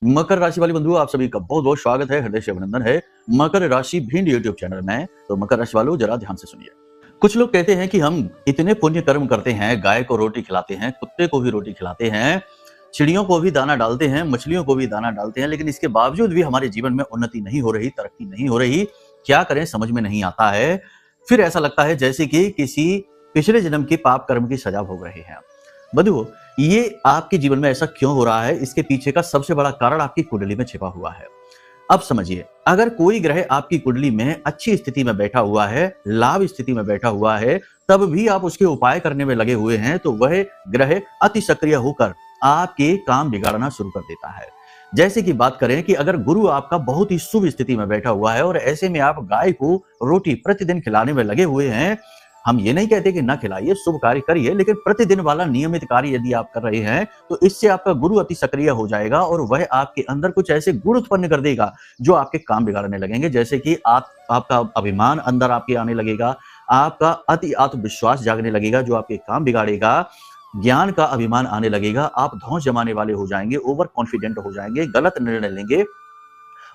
मकर राशि वाले बंधुओं, आप सभी का बहुत बहुत स्वागत है, हृदय से अभिनंदन है मकर राशि भिंड यूट्यूब चैनल में। तो मकर राशि वालों, जरा ध्यान से सुनिए। कुछ लोग कहते हैं कि हम इतने पुण्य कर्म करते हैं, गाय को रोटी खिलाते हैं, कुत्ते को भी रोटी खिलाते हैं, चिड़ियों को भी दाना डालते हैं, मछलियों को भी दाना डालते हैं, लेकिन इसके बावजूद भी हमारे जीवन में उन्नति नहीं हो रही, तरक्की नहीं हो रही। क्या करें समझ में नहीं आता है। फिर ऐसा लगता है जैसे कि किसी पिछले जन्म के पाप कर्म की सजा भोग रहे हैं। बंधुओं, ये आपके जीवन में ऐसा क्यों हो रहा है, इसके पीछे का सबसे बड़ा कारण आपकी कुंडली में छिपा हुआ है। अब समझिए, अगर कोई ग्रह आपकी कुंडली में अच्छी स्थिति में बैठा हुआ है, लाभ स्थिति में बैठा हुआ है, तब भी आप उसके उपाय करने में लगे हुए हैं, तो वह ग्रह अति सक्रिय होकर आपके काम बिगाड़ना शुरू कर देता है। जैसे कि बात करें कि अगर गुरु आपका बहुत ही शुभ स्थिति में बैठा हुआ है और ऐसे में आप गाय को रोटी प्रतिदिन खिलाने में लगे हुए हैं, हम ये नहीं कहते कि ना खिलाइए, शुभ कार्य करिए, लेकिन प्रतिदिन वाला नियमित कार्य यदि आप कर रहे हैं तो इससे आपका गुरु अति सक्रिय हो जाएगा और वह आपके अंदर कुछ ऐसे गुण उत्पन्न कर देगा जो आपके काम बिगाड़ने लगेंगे। जैसे कि आपका अभिमान अंदर आपके आने लगेगा, आपका अति आत्मविश्वास जागने लगेगा जो आपके काम बिगाड़ेगा, ज्ञान का अभिमान आने लगेगा, आप धौंस जमाने वाले हो जाएंगे, ओवर कॉन्फिडेंट हो जाएंगे, गलत निर्णय लेंगे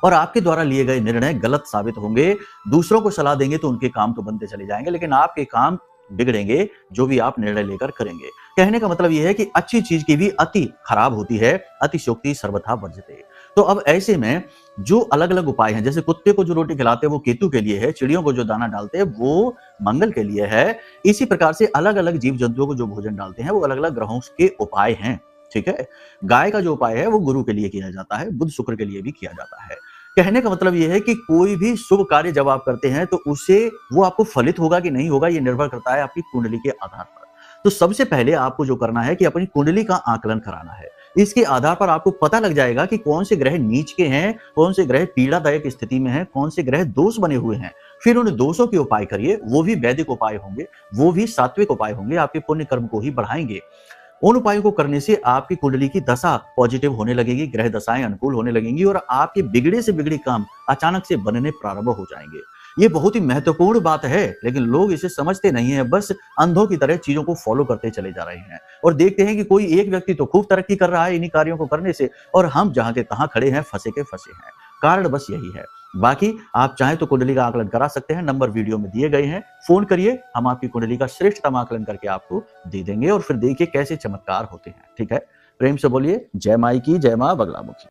और आपके द्वारा लिए गए निर्णय गलत साबित होंगे। दूसरों को सलाह देंगे तो उनके काम तो बनते चले जाएंगे, लेकिन आपके काम बिगड़ेंगे जो भी आप निर्णय लेकर करेंगे। कहने का मतलब यह है कि अच्छी चीज की भी अति खराब होती है, अतिशयोक्ति सर्वथा वर्जते। तो अब ऐसे में जो अलग अलग उपाय हैं, जैसे कुत्ते को जो रोटी खिलाते हैं वो केतु के लिए है, चिड़ियों को जो दाना डालते हैं वो मंगल के लिए है, इसी प्रकार से अलग अलग जीव जंतुओं को जो भोजन डालते हैं वो अलग अलग ग्रहों के उपाय हैं। ठीक है, गाय का जो उपाय है वो गुरु के लिए किया जाता है, बुध शुक्र के लिए भी किया जाता है। कहने का मतलब यह है कि कोई भी शुभ कार्य जब आप करते हैं तो उसे वो आपको फलित होगा कि नहीं होगा, ये निर्भर करता है आपकी कुंडली के आधार पर। तो सबसे पहले आपको जो करना है कि अपनी कुंडली का आकलन कराना है। इसके आधार पर आपको पता लग जाएगा कि कौन से ग्रह नीच के हैं, कौन से ग्रह पीड़ादायक स्थिति में हैं, कौन से ग्रह दोष बने हुए हैं। फिर उन दोषों के उपाय करिए, वो भी वैदिक उपाय होंगे, वो भी सात्विक उपाय होंगे, आपके पुण्य कर्म को ही बढ़ाएंगे। उन उपायों को करने से आपकी कुंडली की दशा पॉजिटिव होने लगेगी, ग्रह दशाएं अनुकूल होने लगेंगी और आपके बिगड़े से बिगड़े काम अचानक से बनने प्रारंभ हो जाएंगे। ये बहुत ही महत्वपूर्ण बात है, लेकिन लोग इसे समझते नहीं है, बस अंधों की तरह चीजों को फॉलो करते चले जा रहे हैं और देखते हैं कि कोई एक व्यक्ति तो खूब तरक्की कर रहा है इन्हीं कार्यों को करने से और हम जहां के तहां खड़े हैं, फंसे के फंसे हैं। कारण बस यही है। बाकी आप चाहें तो कुंडली का आकलन करा सकते हैं, नंबर वीडियो में दिए गए हैं, फोन करिए, हम आपकी कुंडली का श्रेष्ठतम आकलन करके आपको दे देंगे और फिर देखिए कैसे चमत्कार होते हैं। ठीक है, प्रेम से बोलिए जय माई की, जय मां बगलामुखी।